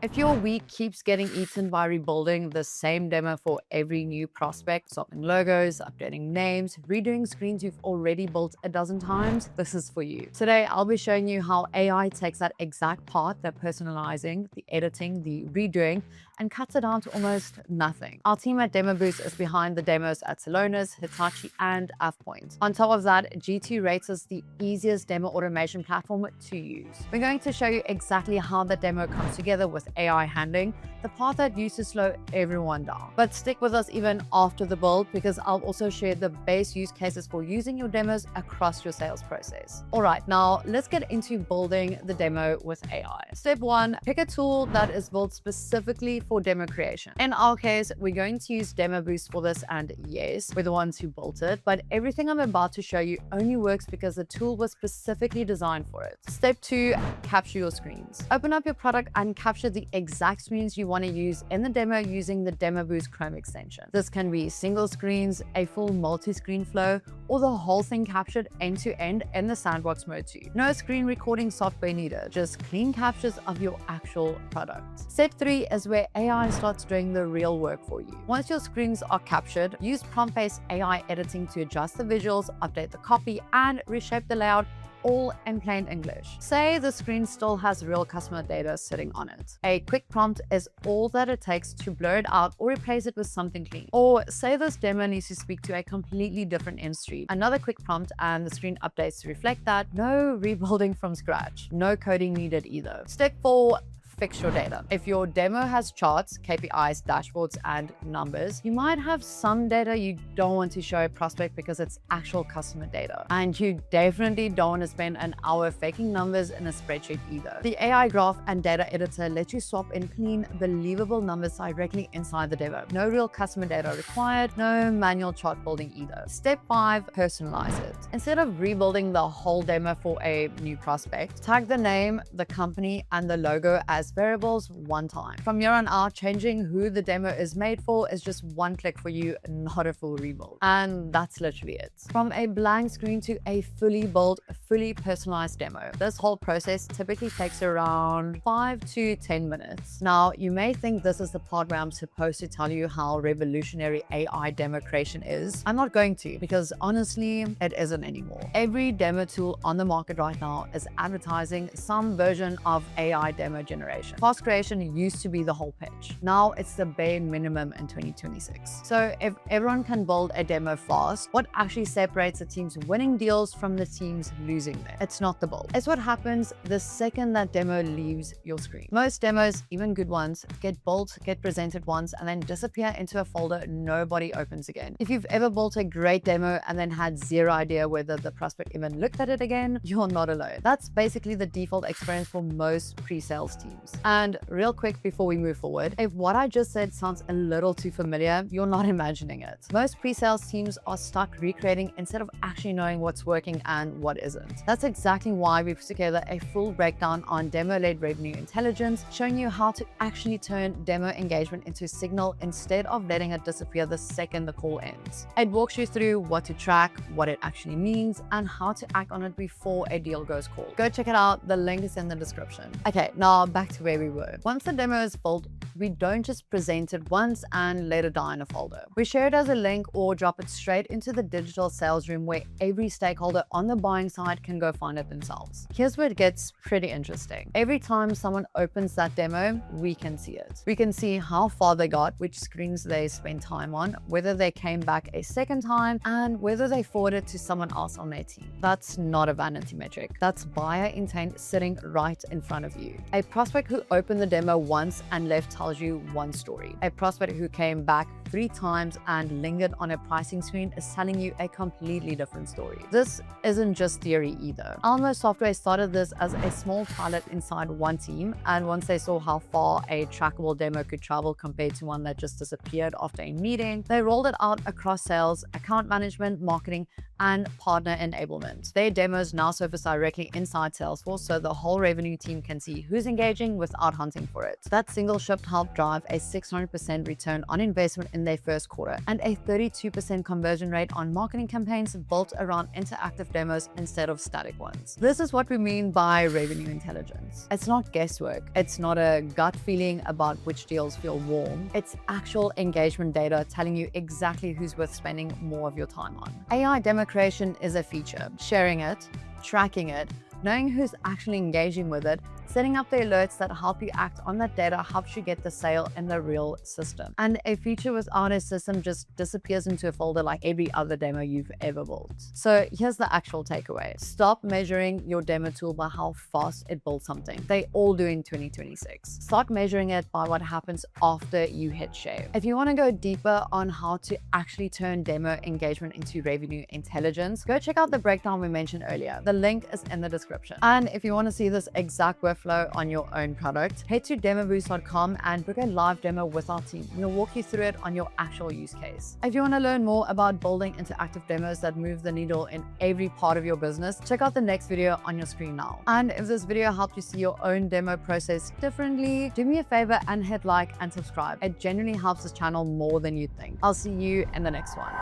If your week keeps getting eaten by rebuilding the same demo for every new prospect, swapping logos, updating names, redoing screens you've already built a dozen times, this is for you. Today, I'll be showing you how AI takes that exact part, the personalizing, the editing, the redoing, and cuts it down to almost nothing. Our team at Demoboost is behind the demos at Salonas, Hitachi, and AvePoint. On top of that, G2 rates us the easiest demo automation platform to use. We're going to show you exactly how the demo comes together with AI handling, the part that used to slow everyone down. But stick with us even after the build, because I'll also share the base use cases for using your demos across your sales process. All right, now let's get into building the demo with AI. Step 1, pick a tool that is built specifically for demo creation. In our case, we're going to use Demoboost for this, and yes, we're the ones who built it, but everything I'm about to show you only works because the tool was specifically designed for it. Step 2, capture your screens. Open up your product and capture the exact screens you want to use in the demo using the Demoboost Chrome extension. This can be single screens, a full multi-screen flow, or the whole thing captured end to end in the sandbox mode too. No screen recording software needed, just clean captures of your actual product. Step 3 is where AI starts doing the real work for you. Once your screens are captured, use prompt-based AI editing to adjust the visuals, update the copy, and reshape the layout, all in plain English. Say the screen still has real customer data sitting on it. A quick prompt is all that it takes to blur it out or replace it with something clean. Or say this demo needs to speak to a completely different industry. Another quick prompt and the screen updates to reflect that. No rebuilding from scratch. No coding needed either. Step 4, fix your data. If your demo has charts, KPIs, dashboards, and numbers, you might have some data you don't want to show a prospect because it's actual customer data. And you definitely don't want to spend an hour faking numbers in a spreadsheet either. The AI graph and data editor lets you swap in clean, believable numbers directly inside the demo. No real customer data required, no manual chart building either. Step 5, personalize it. Instead of rebuilding the whole demo for a new prospect, tag the name, the company, and the logo as variables one time. From here on out, changing who the demo is made for is just one click for you, not a full rebuild. And that's literally it. From a blank screen to a fully built, fully personalized demo, this whole process typically takes around 5 to 10 minutes. Now, you may think this is the part where I'm supposed to tell you how revolutionary AI demo creation is. I'm not going to, because honestly, it isn't anymore. Every demo tool on the market right now is advertising some version of AI demo generation. Fast creation used to be the whole pitch. Now it's the bare minimum in 2026. So if everyone can build a demo fast, what actually separates the teams winning deals from the teams losing them? It's not the build. It's what happens the second that demo leaves your screen. Most demos, even good ones, get built, get presented once, and then disappear into a folder nobody opens again. If you've ever built a great demo and then had zero idea whether the prospect even looked at it again, you're not alone. That's basically the default experience for most pre-sales teams. And real quick before we move forward, if what I just said sounds a little too familiar, you're not imagining it. Most pre-sales teams are stuck recreating instead of actually knowing what's working and what isn't. That's exactly why we've put together a full breakdown on demo-led revenue intelligence, showing you how to actually turn demo engagement into signal instead of letting it disappear the second the call ends. It walks you through what to track, what it actually means, and how to act on it before a deal goes cold. Go check it out. The link is in the description. Okay, now back to where we were. Once the demo is built, we don't just present it once and let it die in a folder. We share it as a link or drop it straight into the digital sales room where every stakeholder on the buying side can go find it themselves. Here's where it gets pretty interesting. Every time someone opens that demo, we can see it. We can see how far they got, which screens they spent time on, whether they came back a second time, and whether they forwarded to someone else on their team. That's not a vanity metric. That's buyer intent sitting right in front of you. A prospect who opened the demo once and left tells you one story. A prospect who came back 3 times and lingered on a pricing screen is telling you a completely different story. This isn't just theory either. Almo Software started this as a small pilot inside one team, and once they saw how far a trackable demo could travel compared to one that just disappeared after a meeting, they rolled it out across sales, account management, marketing, and partner enablement. Their demos now surface directly inside Salesforce, so the whole revenue team can see who's engaging without hunting for it. That single shift helped drive a 600% return on investment in their first quarter, and a 32% conversion rate on marketing campaigns built around interactive demos instead of static ones. This is what we mean by revenue intelligence. It's not guesswork. It's not a gut feeling about which deals feel warm. It's actual engagement data telling you exactly who's worth spending more of your time on. AI demo creation is a feature. Sharing it, tracking it, knowing who's actually engaging with it, setting up the alerts that help you act on that data helps you get the sale in the real system. And a feature without a system just disappears into a folder like every other demo you've ever built. So here's the actual takeaway. Stop measuring your demo tool by how fast it builds something. They all do in 2026. Start measuring it by what happens after you hit share. If you want to go deeper on how to actually turn demo engagement into revenue intelligence, go check out the breakdown we mentioned earlier. The link is in the description. And if you want to see this exact workflow on your own product, head to demoboost.com and book a live demo with our team. We'll walk you through it on your actual use case. If you want to learn more about building interactive demos that move the needle in every part of your business, check out the next video on your screen now. And if this video helped you see your own demo process differently, do me a favor and hit like and subscribe. It genuinely helps this channel more than you think. I'll see you in the next one.